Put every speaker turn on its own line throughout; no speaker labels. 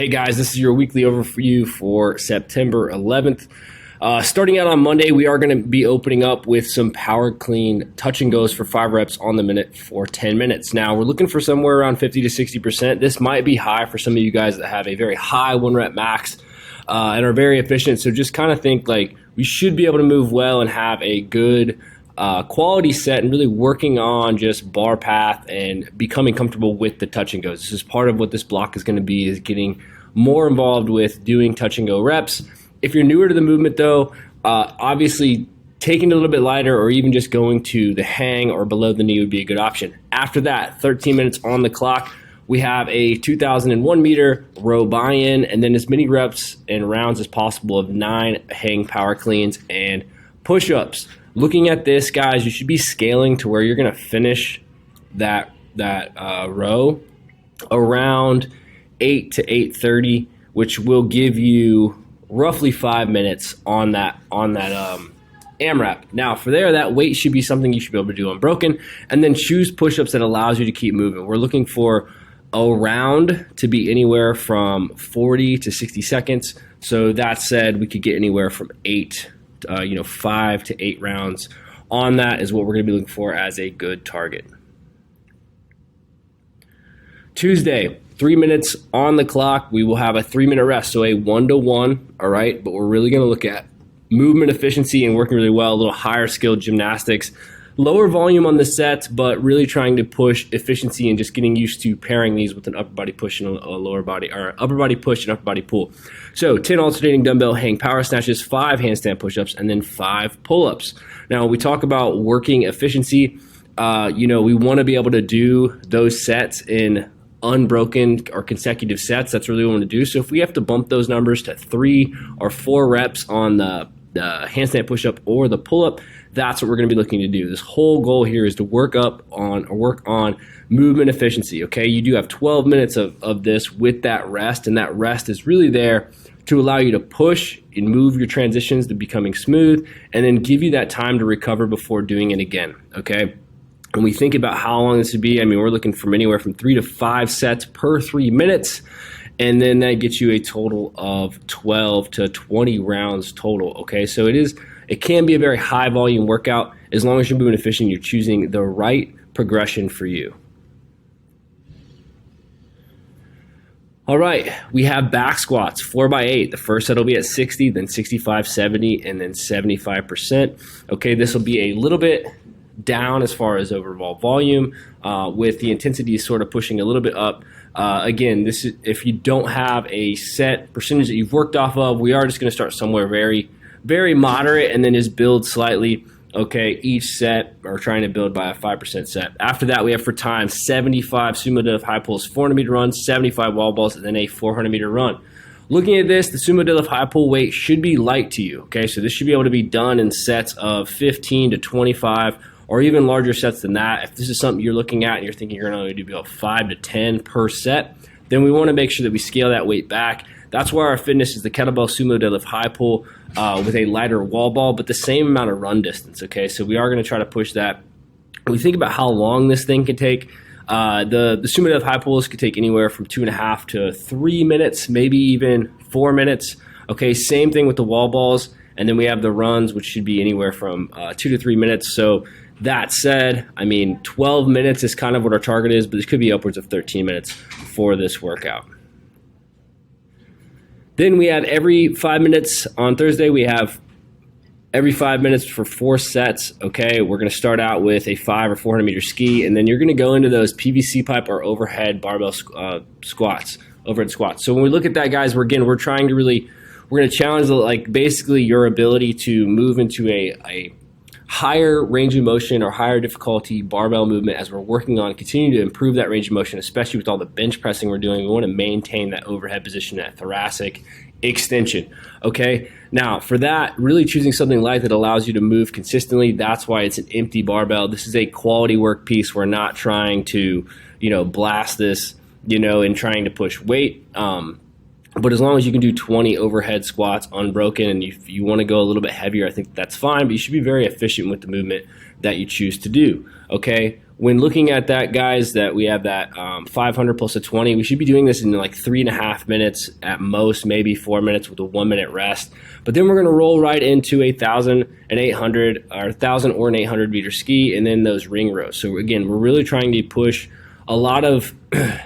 Hey guys, this is your weekly overview for September 11th. Starting out on Monday, we are going to be opening up with some power clean touch and goes for 5 reps on the minute for 10 minutes. Now, we're looking for somewhere around 50 to 60%. This might be high for some of you guys that have a very high 1 rep max and are very efficient. So just kind of think like we should be able to move well and have a good quality set and really working on just bar path and becoming comfortable with the touch and goes. This is part of what this block is going to be, is getting more involved with doing touch and go reps. If you're newer to the movement though, obviously taking it a little bit lighter or even just going to the hang or below the knee would be a good option. After that, 13 minutes on the clock, we have a 2001 meter row buy-in and then as many reps and rounds as possible of 9 hang power cleans and push-ups. Looking at this, guys, you should be scaling to where you're going to finish that row around 8 to 8:30, which will give you roughly 5 minutes on that AMRAP. Now, for there, that weight should be something you should be able to do unbroken, and then choose push-ups that allows you to keep moving. We're looking for a round to be anywhere from 40 to 60 seconds. So that said, we could get anywhere from 5 to 8 rounds on that is what we're going to be looking for as a good target. Tuesday, 3 minutes on the clock. We will have a 3-minute rest, so a 1-to-1, all right? But we're really going to look at movement efficiency and working really well, a little higher skilled gymnastics. Lower volume on the sets, but really trying to push efficiency and just getting used to pairing these with an upper body push and a lower body, or upper body push and upper body pull. So 10 alternating dumbbell hang power snatches, 5 handstand push-ups, and then 5 pull-ups. Now, we talk about working efficiency. We want to be able to do those sets in unbroken or consecutive sets. That's really what we want to do. So if we have to bump those numbers to 3 or 4 reps on the handstand push-up or the pull-up, that's what we're going to be looking to do. This whole goal here is to work on movement efficiency, okay? You do have 12 minutes of this with that rest, and that rest is really there to allow you to push and move your transitions to becoming smooth and then give you that time to recover before doing it again, okay? When we think about how long this would be, we're looking from anywhere from 3 to 5 sets per 3 minutes, and then that gets you a total of 12 to 20 rounds total, okay? So it can be a very high volume workout as long as you're moving efficient, you're choosing the right progression for you. All right, we have back squats, 4x8. The first set will be at 60, then 65, 70, and then 75%. Okay, this will be a little bit down as far as overall volume, with the intensity sort of pushing a little bit up. Again, this is if you don't have a set percentage that you've worked off of, we are just going to start somewhere very, very moderate and then just build slightly. Okay, each set, or trying to build by a 5% set. After that, we have for time 75 sumo deadlift high pulls, 400-meter runs, 75 wall balls, and then a 400-meter run. Looking at this, the sumo deadlift high pull weight should be light to you. Okay, so this should be able to be done in sets of 15 to 25 or even larger sets than that. If this is something you're looking at and you're thinking you're going to do about 5 to 10 per set, then we want to make sure that we scale that weight back. That's why our fitness is the kettlebell sumo deadlift high pull with a lighter wall ball, but the same amount of run distance, okay? So we are going to try to push that. When we think about how long this thing can take, the sumo deadlift high pulls could take anywhere from 2.5 to 3 minutes, maybe even 4 minutes. Okay, same thing with the wall balls. And then we have the runs, which should be anywhere from 2 to 3 minutes. So that said, 12 minutes is kind of what our target is, but this could be upwards of 13 minutes for this workout. Then we have every 5 minutes on Thursday. We have every 5 minutes for 4 sets. Okay, we're going to start out with a 5 or 400 meter ski, and then you're going to go into those PVC pipe or overhead barbell squats, overhead squats. So when we look at that, guys, we're going to challenge basically your ability to move into a higher range of motion or higher difficulty barbell movement as we're working on continuing to improve that range of motion, especially with all the bench pressing we're doing. We want to maintain that overhead position, that thoracic extension. Okay, now for that, really choosing something light that allows you to move consistently. That's why it's an empty barbell. This is a quality work piece. We're not trying to, blast this, and trying to push weight. But as long as you can do 20 overhead squats unbroken, and if you want to go a little bit heavier, I think that's fine, but you should be very efficient with the movement that you choose to do, okay? when looking at that, guys, that we have that 500 plus a 20, we should be doing this in like 3.5 minutes at most, maybe 4 minutes with a 1 minute rest. But then we're going to roll right into a 1,800 or 1,000 or an 800 meter ski, and then those ring rows. So again, we're really trying to push a lot of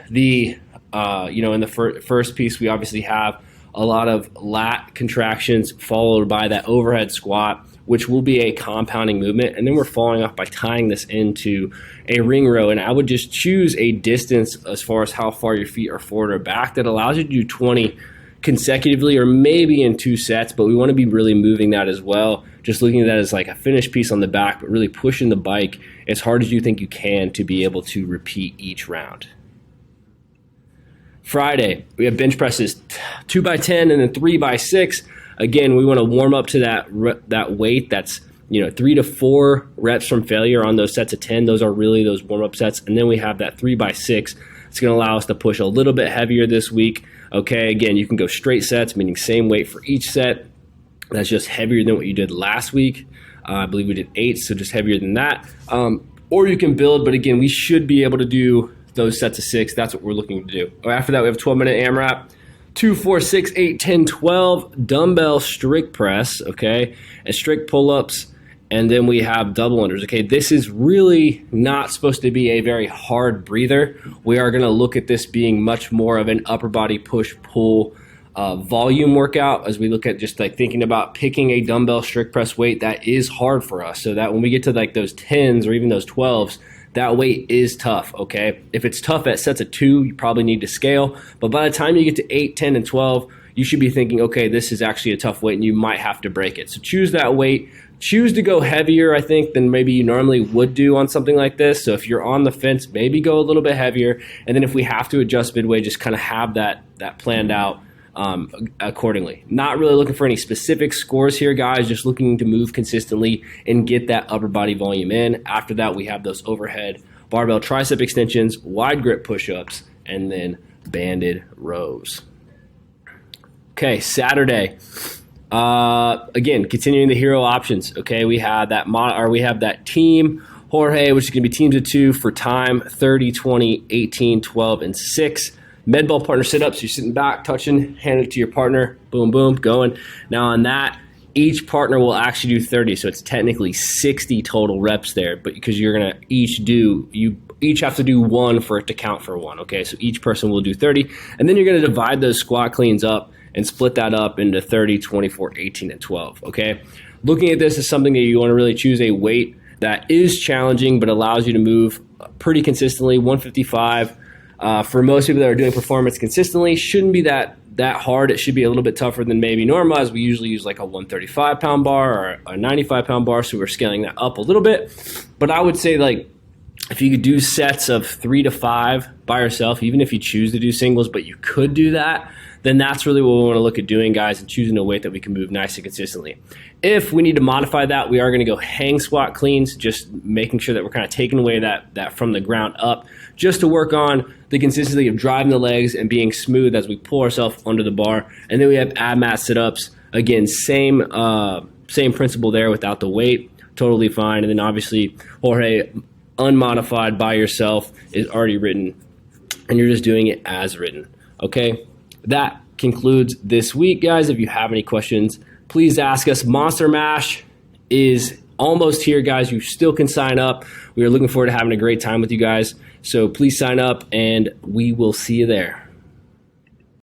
the, in the first piece, we obviously have a lot of lat contractions followed by that overhead squat, which will be a compounding movement. And then we're following up by tying this into a ring row. And I would just choose a distance as far as how far your feet are forward or back that allows you to do 20 consecutively or maybe in 2 sets, but we want to be really moving that as well. Just looking at that as like a finished piece on the back, but really pushing the bike as hard as you think you can to be able to repeat each round. Friday, we have bench presses 2x10 and then 3x6. Again, we want to warm up to that weight that's 3 to 4 reps from failure on those sets of 10. Those are really those warm-up sets. And then we have that 3x6. It's going to allow us to push a little bit heavier this week. Okay, again, you can go straight sets, meaning same weight for each set. That's just heavier than what you did last week. I believe we did 8, so just heavier than that. Or you can build, but again, we should be able to do those sets of 6. That's what we're looking to do. After that, we have a 12-minute AMRAP. 2, 4, 6, 8, 10, 12 dumbbell strict press, okay, and strict pull-ups, and then we have double unders, okay. This is really not supposed to be a very hard breather. We are going to look at this being much more of an upper body push-pull volume workout as we look at just like thinking about picking a dumbbell strict press weight that is hard for us, so that when we get to like those 10s or even those 12s, that weight is tough, okay? If it's tough at sets of 2, you probably need to scale. But by the time you get to 8, 10, and 12, you should be thinking, okay, this is actually a tough weight, and you might have to break it. So choose that weight. Choose to go heavier, I think, than maybe you normally would do on something like this. So if you're on the fence, maybe go a little bit heavier. And then if we have to adjust midway, just kind of have that planned out accordingly. Not really looking for any specific scores here, guys, just looking to move consistently and get that upper body volume in. After that, we have those overhead barbell tricep extensions, wide grip push-ups, and then banded rows. Okay, Saturday. Again, continuing the hero options. Okay, we have that team Jorge, which is going to be teams of 2 for time, 30, 20, 18, 12, and 6. Med ball partner sit-ups, you're sitting back, touching, hand it to your partner, boom, boom, going. Now on that, each partner will actually do 30, so it's technically 60 total reps there, but because you're going to you each have to do 1 for it to count for 1, okay? So each person will do 30, and then you're going to divide those squat cleans up and split that up into 30, 24, 18, and 12, okay? Looking at this as something that you want to really choose a weight that is challenging but allows you to move pretty consistently. 155 for most people that are doing performance consistently shouldn't be that hard. It should be a little bit tougher than maybe normal, as we usually use like a 135 pound bar or a 95 pound bar, so we're scaling that up a little bit. But I would say, like, if you could do sets of 3 to 5 by yourself, even if you choose to do singles, but you could do that, then that's really what we want to look at doing, guys, and choosing a weight that we can move nice and consistently. If we need to modify that, we are going to go hang squat cleans, just making sure that we're kind of taking away that from the ground up, just to work on the consistency of driving the legs and being smooth as we pull ourselves under the bar. And then we have ab mat sit-ups. Again, same principle there without the weight, totally fine. And then obviously, Jorge, unmodified by yourself, is already written, and you're just doing it as written, okay? That concludes this week, guys. If you have any questions, please ask us. Monster Mash is almost here, guys. You still can sign up. We are looking forward to having a great time with you guys. So please sign up, and we will see you there.